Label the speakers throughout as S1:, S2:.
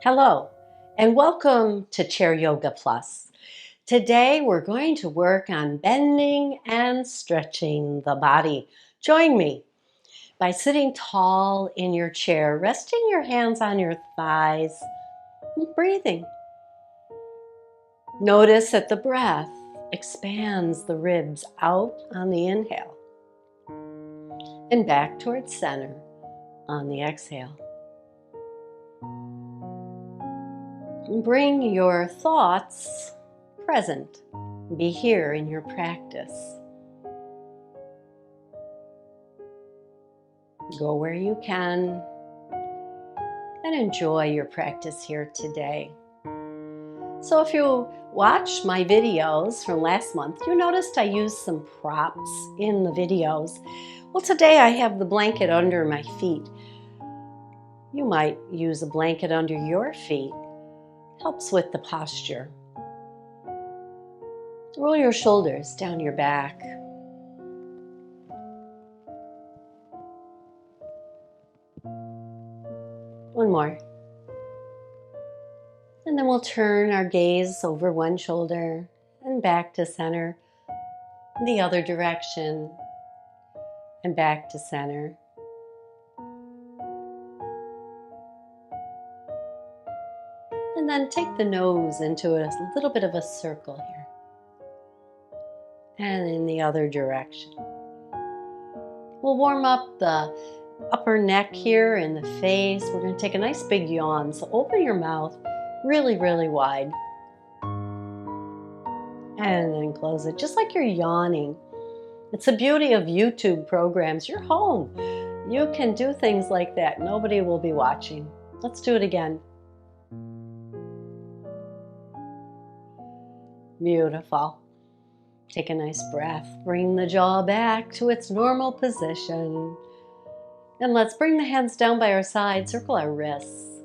S1: Hello, and welcome to Chair Yoga Plus. Today we're going to work on bending and stretching the body. Join me by sitting tall in your chair, resting your hands on your thighs, and breathing. Notice that the breath expands the ribs out on the inhale and back towards center on the exhale. Bring your thoughts present. Be here in your practice. Go where you can and enjoy your practice here today. So if you watched my videos from last month, you noticed I used some props in the videos. Well, today I have the blanket under my feet. You might use a blanket under your feet. Helps with the posture. Roll your shoulders down your back. One more. And then we'll turn our gaze over one shoulder and back to center, the other direction, and back to center. And then take the nose into a little bit of a circle here. And in the other direction. We'll warm up the upper neck here and the face. We're going to take a nice big yawn. So open your mouth really, really wide. And then close it, just like you're yawning. It's the beauty of YouTube programs. You're home. You can do things like that. Nobody will be watching. Let's do it again. Beautiful. Take a nice breath. Bring the jaw back to its normal position. And let's bring the hands down by our side. Circle our wrists.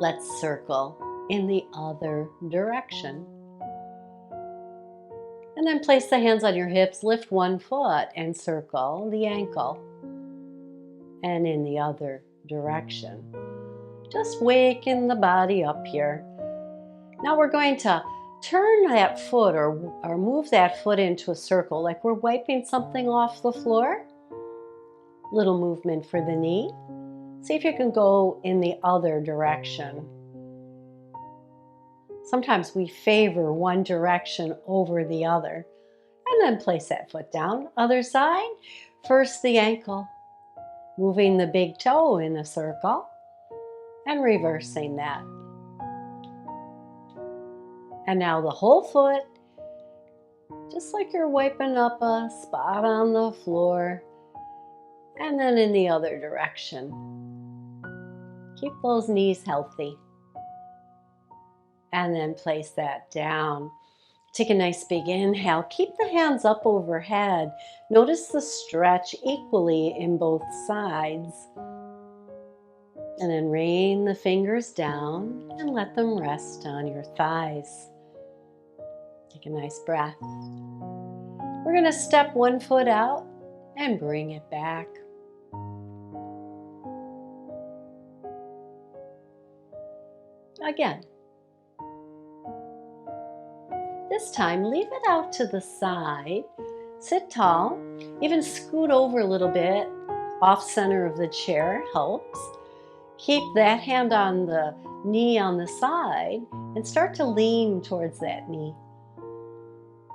S1: Let's circle in the other direction. And then place the hands on your hips. Lift one foot and circle the ankle. And in the other direction. Just waking the body up here. Now we're going to turn that foot or move that foot into a circle like we're wiping something off the floor. Little movement for the knee. See if you can go in the other direction. Sometimes we favor one direction over the other. And then place that foot down. Other side. First the ankle. Moving the big toe in a circle. And reversing that. And now the whole foot, just like you're wiping up a spot on the floor. And then in the other direction. Keep those knees healthy. And then place that down. Take a nice big inhale. Keep the hands up overhead. Notice the stretch equally in both sides. And then rain the fingers down and let them rest on your thighs. Take a nice breath. We're going to step one foot out and bring it back. Again. This time, leave it out to the side. Sit tall. Even scoot over a little bit. Off center of the chair helps. Keep that hand on the knee on the side and start to lean towards that knee.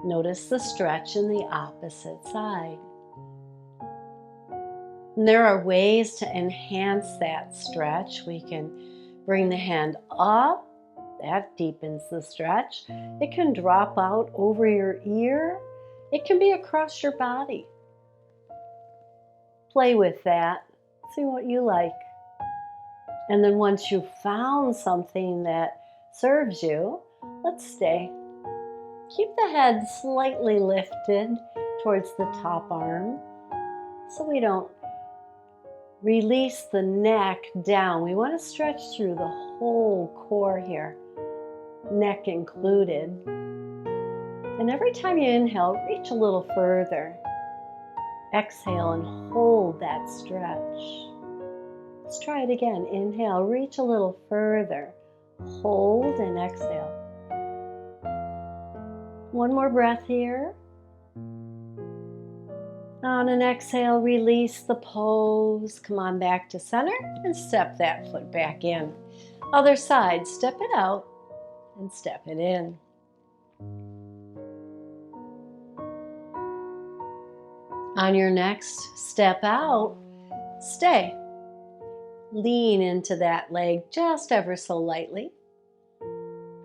S1: Notice the stretch in the opposite side. And there are ways to enhance that stretch. We can bring the hand up. That deepens the stretch. It can drop out over your ear. It can be across your body. Play with that. See what you like. And then once you've found something that serves you, let's stay. Keep the head slightly lifted towards the top arm so we don't release the neck down. We want to stretch through the whole core here, neck included. And every time you inhale, reach a little further. Exhale and hold that stretch. Let's try it again. Inhale, reach a little further. Hold and exhale. One more breath here. On an exhale, release the pose. Come on back to center and step that foot back in. Other side, step it out and step it in. On your next step out, stay. Lean into that leg just ever so lightly.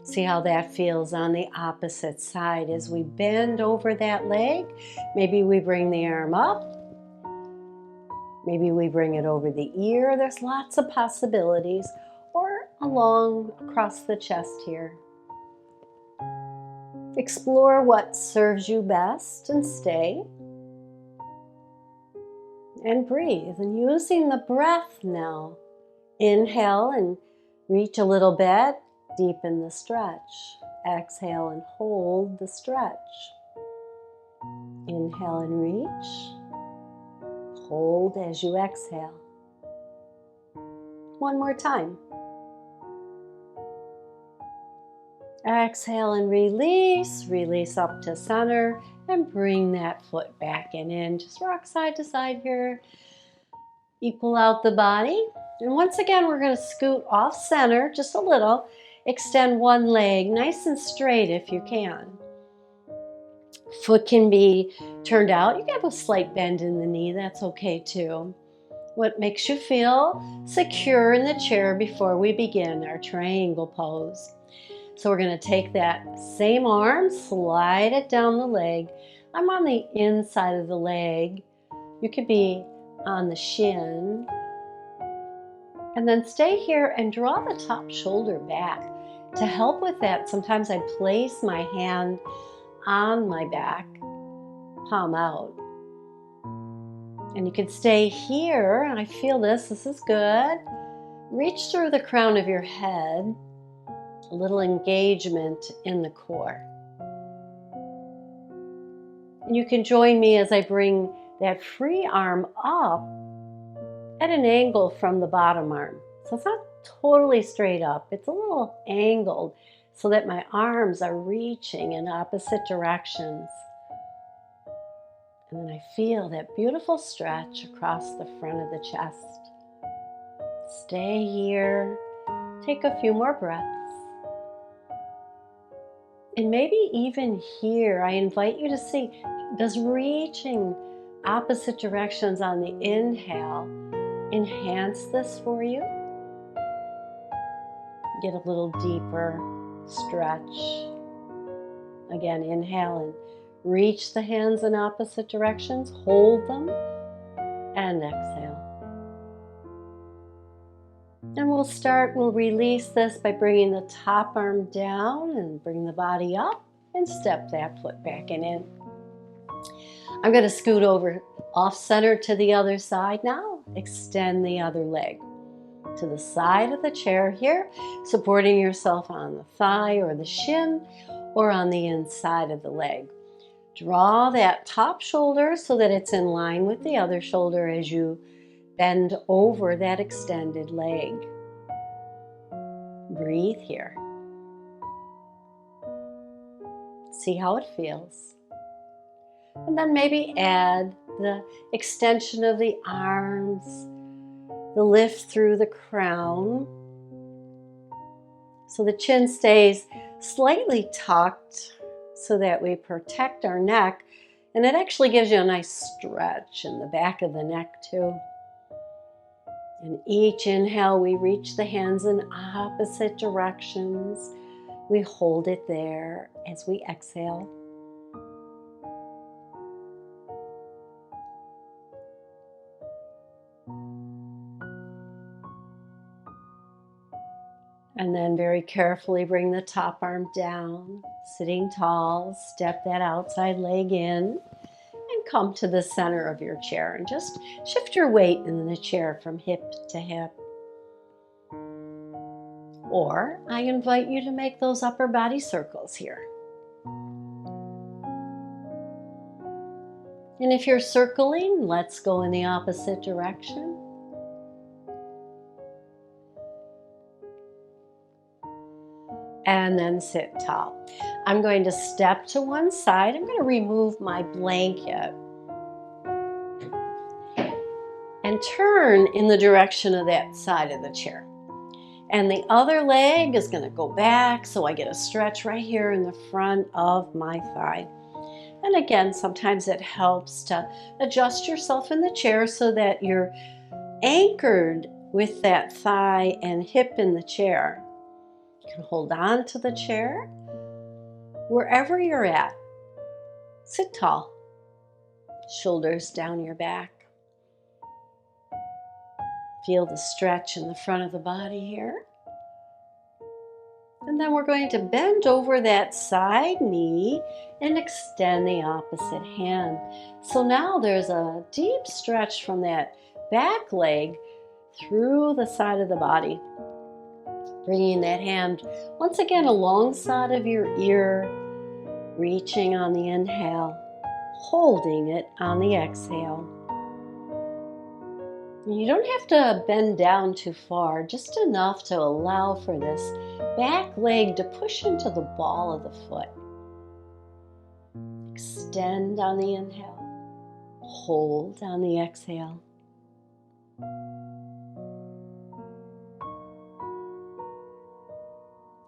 S1: See how that feels on the opposite side as we bend over that leg. Maybe we bring the arm up. Maybe we bring it over the ear. There's lots of possibilities. Or along across the chest here. Explore what serves you best and stay. And breathe. And using the breath now. Inhale and reach a little bit. Deepen the stretch. Exhale and hold the stretch. Inhale and reach. Hold as you exhale. One more time. Exhale and release. Release up to center and bring that foot back in. Just rock side to side here. Equal out the body. And once again, we're going to scoot off center just a little. Extend one leg nice and straight if you can. Foot can be turned out. You can have a slight bend in the knee. That's okay too. What makes you feel secure in the chair before we begin our triangle pose. So we're going to take that same arm, slide it down the leg. I'm on the inside of the leg. You could be on the shin. And then stay here and draw the top shoulder back. To help with that, sometimes I place my hand on my back, palm out. And you can stay here. I feel this is good. Reach through the crown of your head. A little engagement in the core. And you can join me as I bring that free arm up at an angle from the bottom arm. So it's not totally straight up. It's a little angled so that my arms are reaching in opposite directions. And then I feel that beautiful stretch across the front of the chest. Stay here. Take a few more breaths. And maybe even here, I invite you to see, does reaching opposite directions on the inhale enhance this for you? Get a little deeper stretch. Again, inhale and reach the hands in opposite directions. Hold them and exhale. And we'll release this by bringing the top arm down and bring the body up and step that foot back in. I'm going to scoot over off center to the other side now. Extend the other leg to the side of the chair here, supporting yourself on the thigh or the shin or on the inside of the leg. Draw that top shoulder so that it's in line with the other shoulder as you bend over that extended leg. Breathe here. See how it feels. And then maybe add the extension of the arms, the lift through the crown. So the chin stays slightly tucked so that we protect our neck. And it actually gives you a nice stretch in the back of the neck too. And each inhale, we reach the hands in opposite directions. We hold it there as we exhale. And then very carefully bring the top arm down, sitting tall, step that outside leg in, and come to the center of your chair and just shift your weight in the chair from hip to hip. Or I invite you to make those upper body circles here. And if you're circling, let's go in the opposite direction. and then sit tall. I'm going to step to one side. I'm going to remove my blanket and turn in the direction of that side of the chair. And the other leg is going to go back, so I get a stretch right here in the front of my thigh. And again, sometimes it helps to adjust yourself in the chair so that you're anchored with that thigh and hip in the chair. You can hold on to the chair wherever you're at. Sit tall, shoulders down your back. Feel the stretch in the front of the body here. And then we're going to bend over that side knee and extend the opposite hand. So now there's a deep stretch from that back leg through the side of the body. Bringing that hand once again alongside of your ear, reaching on the inhale, holding it on the exhale. You don't have to bend down too far, just enough to allow for this back leg to push into the ball of the foot. Extend on the inhale, hold on the exhale.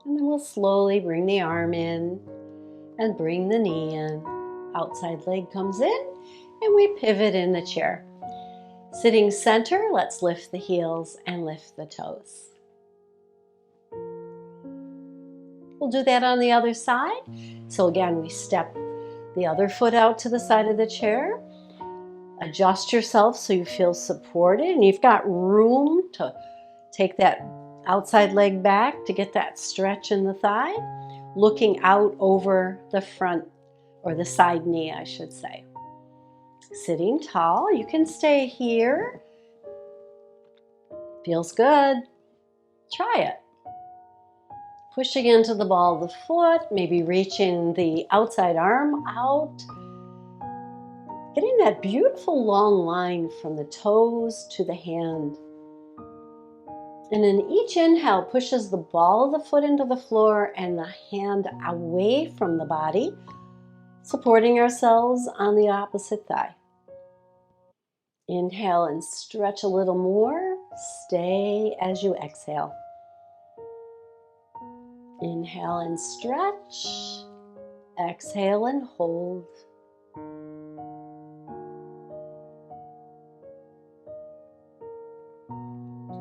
S1: And then we'll slowly bring the arm in and bring the knee in. Outside leg comes in and we pivot in the chair. Sitting center, let's lift the heels and lift the toes. We'll do that on the other side. So again, we step the other foot out to the side of the chair. Adjust yourself so you feel supported and you've got room to take that outside leg back to get that stretch in the thigh, looking out over the front or the side knee, I should say. Sitting tall, you can stay here. Feels good. Try it. Pushing into the ball of the foot, maybe reaching the outside arm out. Getting that beautiful long line from the toes to the hand. And in each inhale, pushes the ball of the foot into the floor and the hand away from the body, supporting ourselves on the opposite thigh. Inhale and stretch a little more. Stay as you exhale. Inhale and stretch. Exhale and hold.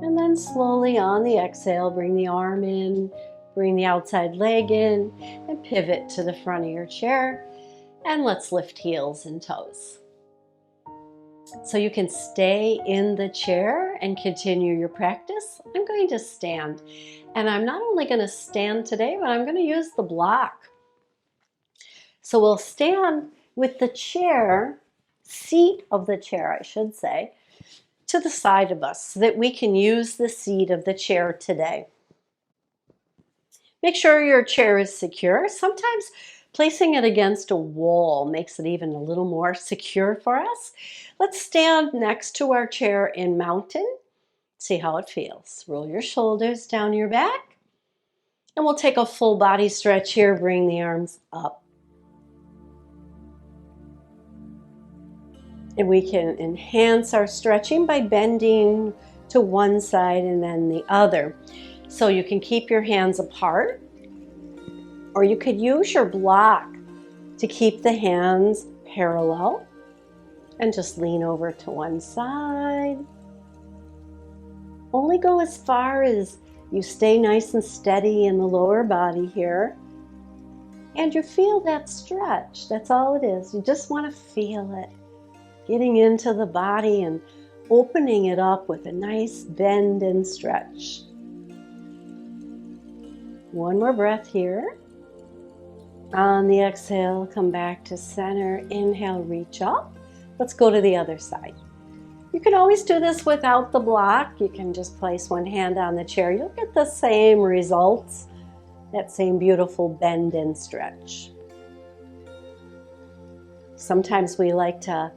S1: And then slowly on the exhale, bring the arm in, bring the outside leg in, and pivot to the front of your chair. And let's lift heels and toes. So you can stay in the chair and continue your practice. I'm going to stand. And I'm not only going to stand today, but I'm going to use the block. So we'll stand with the chair, seat of the chair, I should say, to the side of us so that we can use the seat of the chair today. Make sure your chair is secure. Sometimes placing it against a wall makes it even a little more secure for us. Let's stand next to our chair in mountain. See how it feels. Roll your shoulders down your back. And we'll take a full body stretch here. Bring the arms up. And we can enhance our stretching by bending to one side and then the other. So you can keep your hands apart, or you could use your block to keep the hands parallel and just lean over to one side. Only go as far as you stay nice and steady in the lower body here. And you feel that stretch. That's all it is. You just want to feel it. Getting into the body and opening it up with a nice bend and stretch. One more breath here. On the exhale, come back to center. Inhale, reach up. Let's go to the other side. You can always do this without the block. You can just place one hand on the chair. You'll get the same results, that same beautiful bend and stretch. Sometimes we like to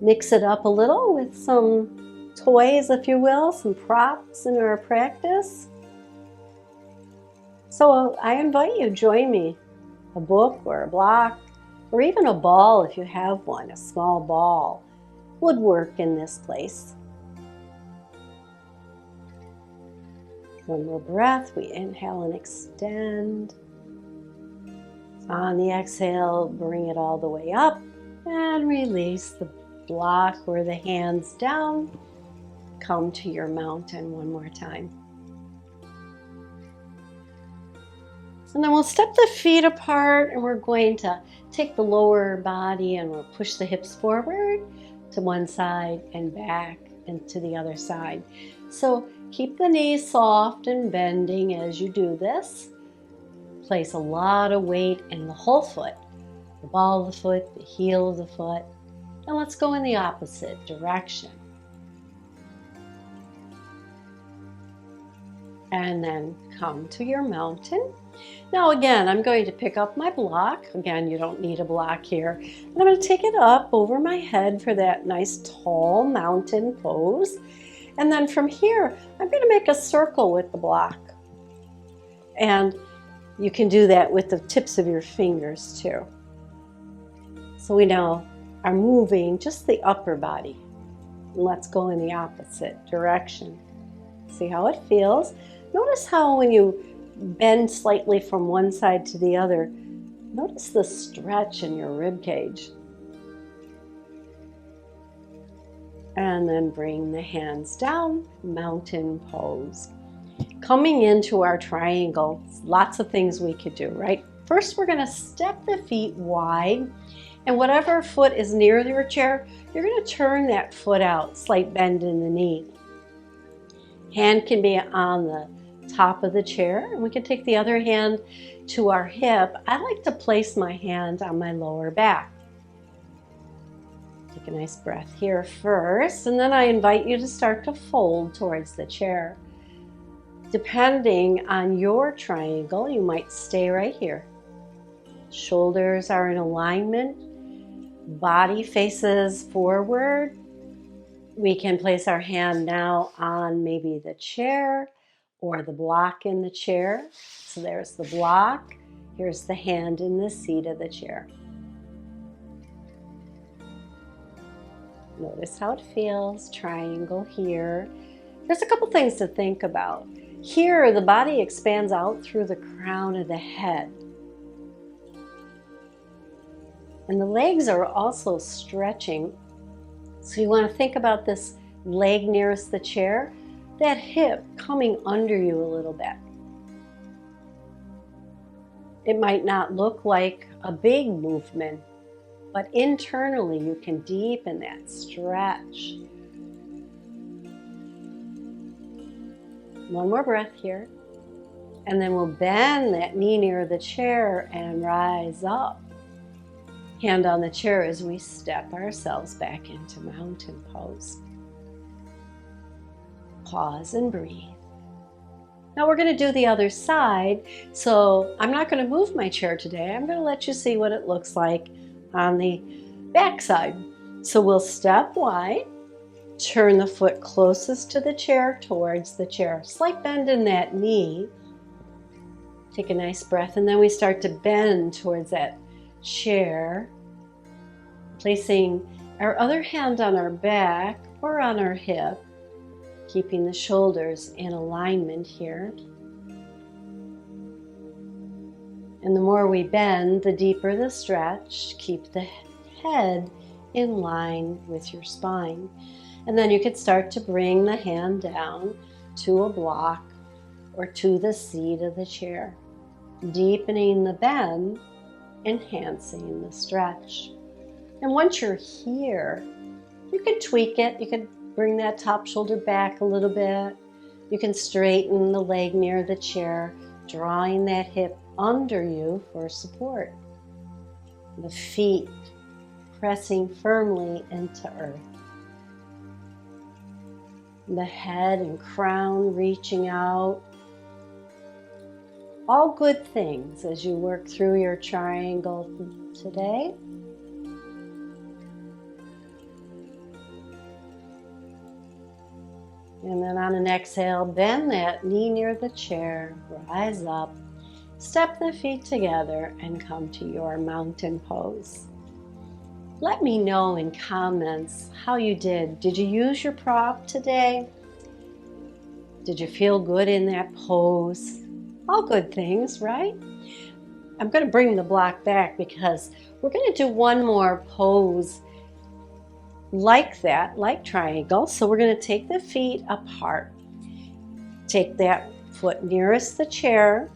S1: mix it up a little with some toys, if you will, some props in our practice. So I invite you, join me. A book or a block, or even a ball if you have one, a small ball, would work in this place. One more breath. We inhale and extend. On the exhale, bring it all the way up and release the block or the hands down. Come to your mountain one more time. And then we'll step the feet apart and we're going to take the lower body and we'll push the hips forward to one side and back and to the other side. So keep the knees soft and bending as you do this. Place a lot of weight in the whole foot, the ball of the foot, the heel of the foot. And let's go in the opposite direction. And then come to your mountain. Now again, I'm going to pick up my block. Again, you don't need a block here. And I'm going to take it up over my head for that nice tall mountain pose. And then from here, I'm going to make a circle with the block. And you can do that with the tips of your fingers too. So we now are moving just the upper body. Let's go in the opposite direction. See how it feels. Notice how when you bend slightly from one side to the other, notice the stretch in your rib cage. And then bring the hands down, mountain pose. Coming into our triangle, lots of things we could do, right? First, we're going to step the feet wide, and whatever foot is near your chair, you're going to turn that foot out, slight bend in the knee. Hand can be on the top of the chair, and we can take the other hand to our hip. I like to place my hand on my lower back. Take a nice breath here first, and then I invite you to start to fold towards the chair. Depending on your triangle, you might stay right here. Shoulders are in alignment, body faces forward. We can place our hand now on maybe the chair or the block in the chair. So there's the block. Here's the hand in the seat of the chair. Notice how it feels, triangle here. There's a couple things to think about. Here, the body expands out through the crown of the head. And the legs are also stretching. So you want to think about this leg nearest the chair, that hip coming under you a little bit. It might not look like a big movement, but internally you can deepen that stretch. One more breath here. And then we'll bend that knee near the chair and rise up. Hand on the chair as we step ourselves back into mountain pose. Pause and breathe. Now we're going to do the other side. So I'm not going to move my chair today. I'm going to let you see what it looks like on the back side. So we'll step wide, turn the foot closest to the chair towards the chair. Slight bend in that knee. Take a nice breath, and then we start to bend towards that chair, placing our other hand on our back or on our hip, keeping the shoulders in alignment here. And the more we bend, the deeper the stretch. Keep the head in line with your spine. And then you can start to bring the hand down to a block or to the seat of the chair, deepening the bend, enhancing the stretch. And once you're here, you can tweak it. You can bring that top shoulder back a little bit. You can straighten the leg near the chair, drawing that hip under you for support. The feet pressing firmly into earth. The head and crown reaching out. All good things as you work through your triangle today. And then on an exhale, bend that knee near the chair, rise up, Step the feet together and come to your mountain pose. Let me know in comments how you did. Did you use your prop today? Did you feel good in that pose? All good things, right? I'm going to bring the block back because we're going to do one more pose like that, like triangle. So we're going to take the feet apart. Take that foot nearest the chair.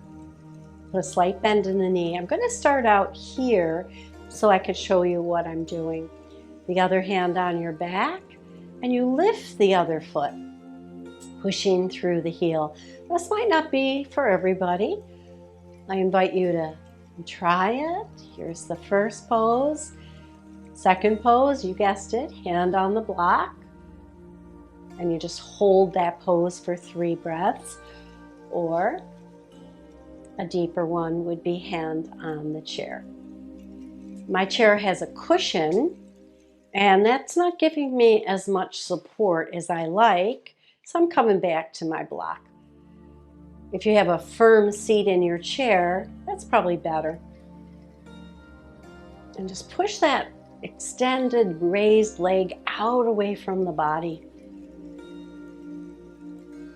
S1: Put a slight bend in the knee. I'm going to start out here so I could show you what I'm doing. The other hand on your back, and you lift the other foot, pushing through the heel. This might not be for everybody. I invite you to try it. Here's the first pose. Second pose, you guessed it, hand on the block. And you just hold that pose for 3 breaths. Or a deeper one would be hand on the chair. My chair has a cushion, and that's not giving me as much support as I like, so I'm coming back to my block. If you have a firm seat in your chair, that's probably better. And just push that extended raised leg out away from the body.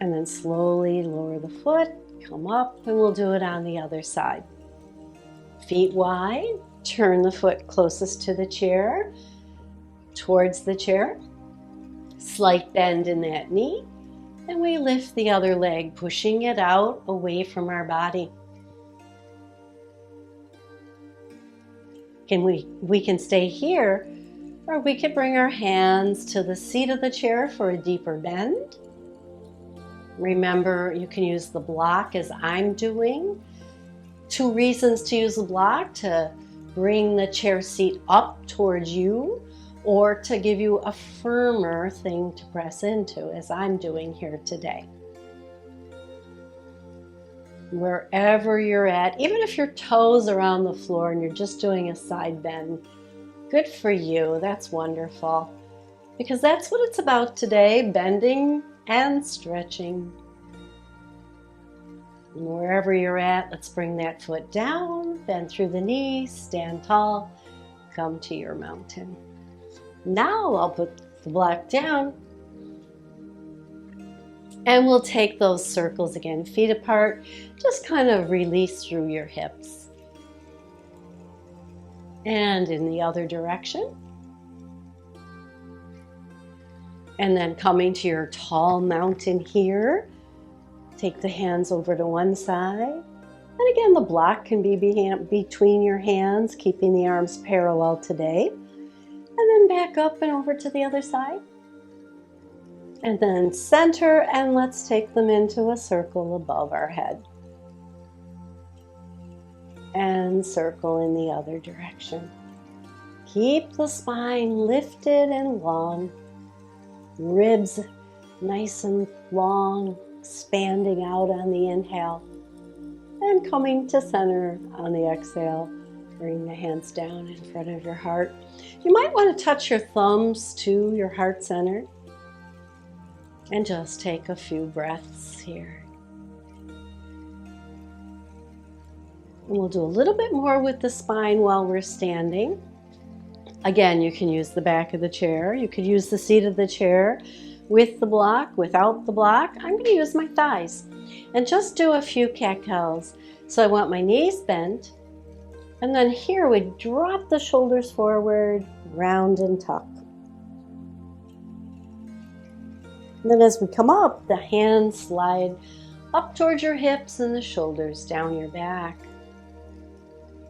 S1: And then slowly lower the foot, come up, and we'll do it on the other side. Feet wide, turn the foot closest to the chair, towards the chair. Slight bend in that knee, and we lift the other leg, pushing it out away from our body. We can stay here, or we could bring our hands to the seat of the chair for a deeper bend. Remember, you can use the block as I'm doing. 2 reasons to use the block: to bring the chair seat up towards you, or to give you a firmer thing to press into, as I'm doing here today. Wherever you're at, even if your toes are on the floor and you're just doing a side bend, good for you. That's wonderful. Because that's what it's about today, bending and stretching. And wherever you're at, let's bring that foot down, bend through the knees, stand tall, come to your mountain. Now I'll put the block down, and we'll take those circles again, feet apart, just kind of release through your hips. And in the other direction. And then coming to your tall mountain here, take the hands over to one side. And again, the block can be between your hands, keeping the arms parallel today. And then back up and over to the other side. And then center, and let's take them into a circle above our head. And circle in the other direction. Keep the spine lifted and long. Ribs nice and long, expanding out on the inhale. And coming to center on the exhale. Bring the hands down in front of your heart. You might want to touch your thumbs to your heart center. And just take a few breaths here. And we'll do a little bit more with the spine while we're standing. Again, you can use the back of the chair. You could use the seat of the chair with the block, without the block. I'm going to use my thighs and just do a few cat-cows. So I want my knees bent. And then here we drop the shoulders forward, round and tuck. And then as we come up, the hands slide up towards your hips and the shoulders down your back.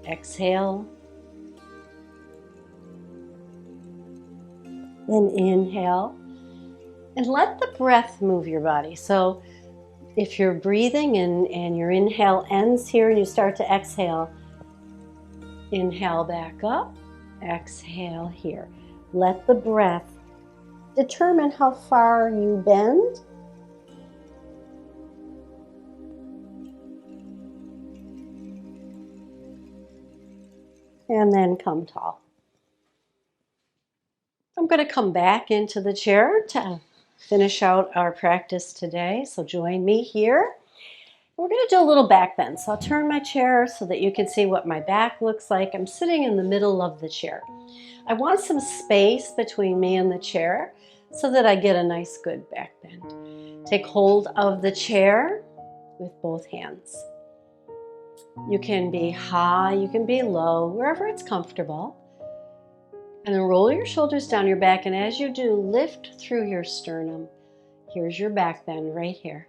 S1: Exhale. Then inhale. And let the breath move your body. So if you're breathing and your inhale ends here and you start to exhale, inhale back up, exhale here. Let the breath determine how far you bend. And then come tall. I'm going to come back into the chair to finish out our practice today. So join me here. We're going to do a little back bend. So I'll turn my chair so that you can see what my back looks like. I'm sitting in the middle of the chair. I want some space between me and the chair so that I get a nice good back bend. Take hold of the chair with both hands. You can be high, you can be low, wherever it's comfortable. And then roll your shoulders down your back, and as you do, lift through your sternum. Here's your back bend right here.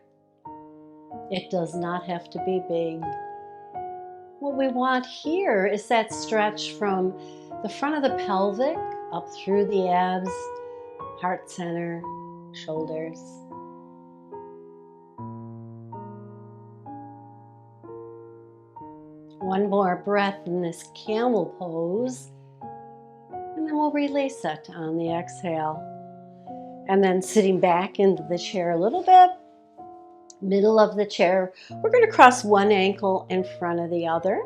S1: It does not have to be big. What we want here is that stretch from the front of the pelvic up through the abs, heart center, shoulders. One more breath in this camel pose, and then we'll release it on the exhale. And then sitting back into the chair a little bit, middle of the chair, we're going to cross one ankle in front of the other.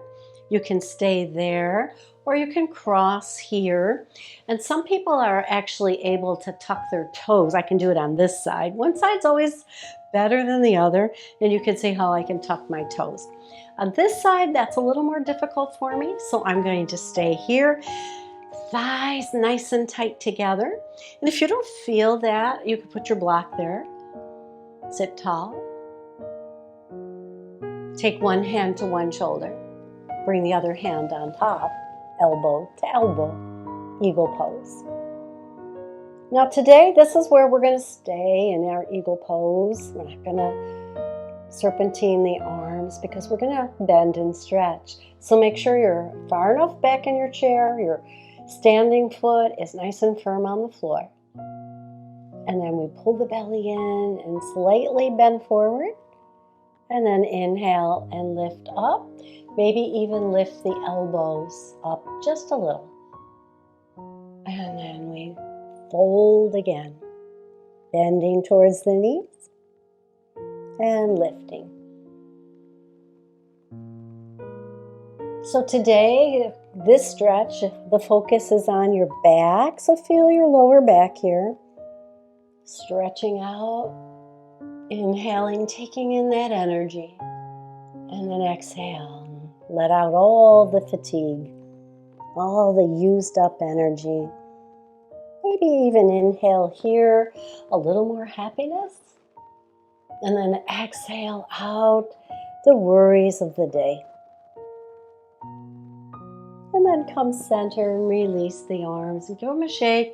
S1: You can stay there, or you can cross here. And some people are actually able to tuck their toes. I can do it on this side. One side's always better than the other, and you can see how I can tuck my toes. On this side, that's a little more difficult for me, so I'm going to stay here. Thighs nice and tight together. And if you don't feel that, you can put your block there. Sit tall. Take one hand to one shoulder. Bring the other hand on top, elbow to elbow, eagle pose. Now today, this is where we're going to stay in our eagle pose. We're not going to serpentine the arms because we're going to bend and stretch. So make sure you're far enough back in your chair, your standing foot is nice and firm on the floor. And then we pull the belly in and slightly bend forward. And then inhale and lift up. Maybe even lift the elbows up just a little. And then we fold again, bending towards the knees and lifting. So today, this stretch, the focus is on your back. So feel your lower back here. Stretching out, inhaling, taking in that energy. And then exhale. Let out all the fatigue, all the used up energy. Maybe even inhale here, a little more happiness. And then exhale out the worries of the day. And then come center and release the arms and give them a shake.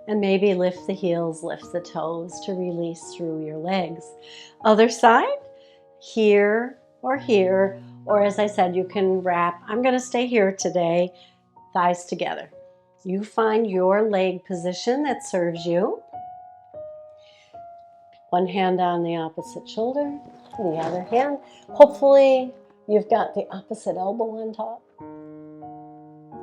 S1: And maybe lift the heels, lift the toes to release through your legs. Other side, here or here, or as I said, you can wrap. I'm going to stay here today, thighs together. You find your leg position that serves you. One hand on the opposite shoulder, the other hand. Hopefully you've got the opposite elbow on top.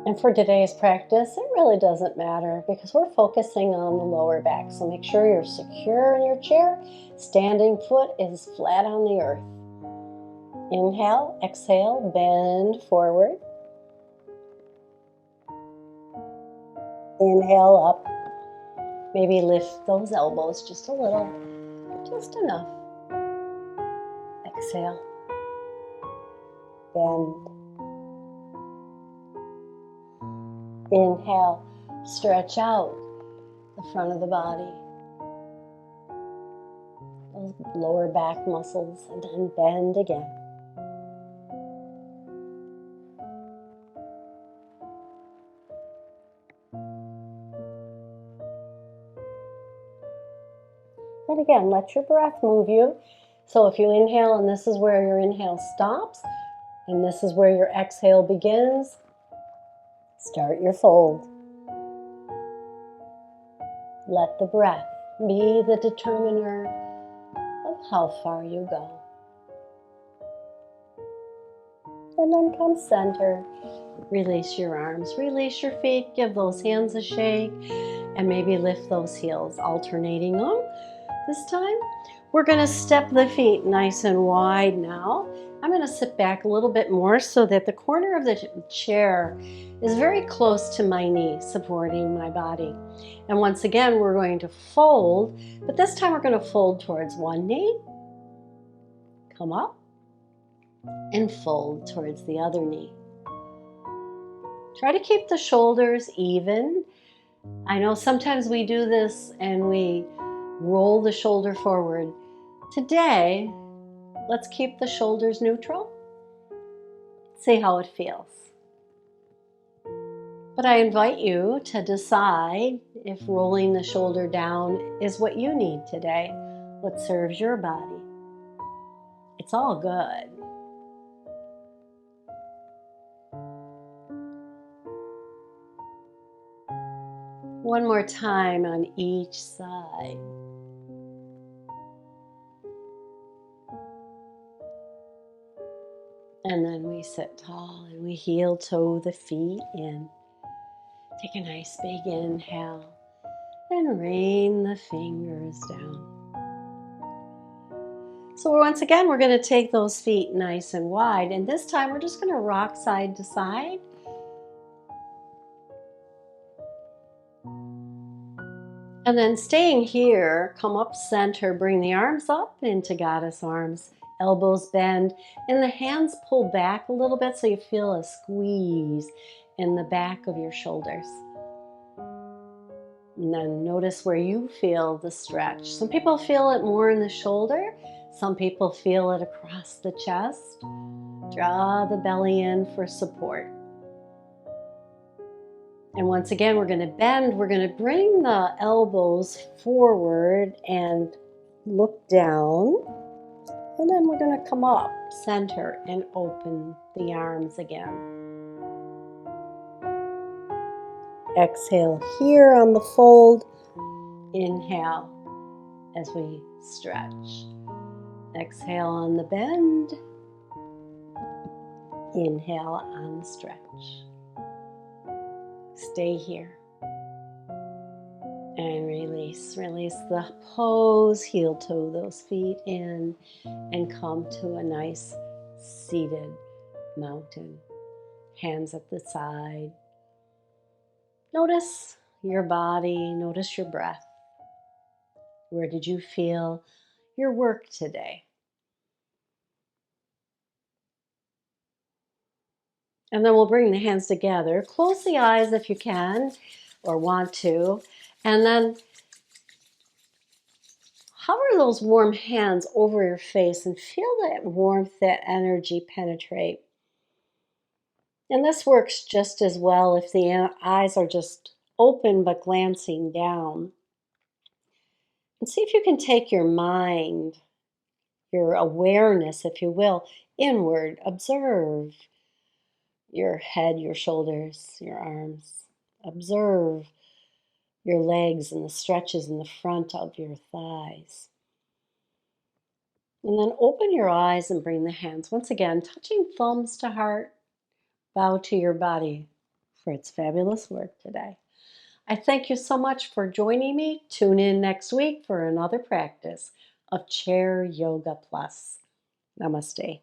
S1: And for today's practice, it really doesn't matter because we're focusing on the lower back. So make sure you're secure in your chair. Standing foot is flat on the earth. Inhale, exhale, bend forward. Inhale up. Maybe lift those elbows just a little, just enough. Exhale, bend. Inhale, stretch out the front of the body, those lower back muscles, and then bend again. And again, let your breath move you. So if you inhale and this is where your inhale stops, and this is where your exhale begins, start your fold. Let the breath be the determiner of how far you go. And then come center. Release your arms, release your feet, give those hands a shake, and maybe lift those heels, alternating them. This time, we're going to step the feet nice and wide now. I'm going to sit back a little bit more so that the corner of the chair is very close to my knee, supporting my body. And once again, we're going to fold, but this time we're going to fold towards one knee. Come up, and fold towards the other knee. Try to keep the shoulders even. I know sometimes we do this and we roll the shoulder forward. Today, let's keep the shoulders neutral. See how it feels. But I invite you to decide if rolling the shoulder down is what you need today, what serves your body. It's all good. One more time on each side. And then we sit tall and we heel toe the feet in. Take a nice big inhale and rain the fingers down. So once again, we're going to take those feet nice and wide. And this time we're just going to rock side to side. And then staying here, come up center, bring the arms up into goddess arms, elbows bend, and the hands pull back a little bit so you feel a squeeze in the back of your shoulders. And then notice where you feel the stretch. Some people feel it more in the shoulder. Some people feel it across the chest. Draw the belly in for support. And once again, we're going to bend. We're going to bring the elbows forward and look down. And then we're going to come up, center, and open the arms again. Exhale here on the fold. Inhale as we stretch. Exhale on the bend. Inhale on the stretch. Stay here. And release. Release the pose. Heel toe those feet in and come to a nice seated mountain. Hands at the side. Notice your body. Notice your breath. Where did you feel your work today? And then we'll bring the hands together. Close the eyes if you can or want to. And then hover those warm hands over your face and feel that warmth, that energy penetrate. And this works just as well if the eyes are just open but glancing down. And see if you can take your mind, your awareness, if you will, inward. Observe your head, your shoulders, your arms. Observe your legs and the stretches in the front of your thighs. And then open your eyes and bring the hands, once again, touching thumbs to heart. Bow to your body for its fabulous work today. I thank you so much for joining me. Tune in next week for another practice of Chair Yoga Plus. Namaste.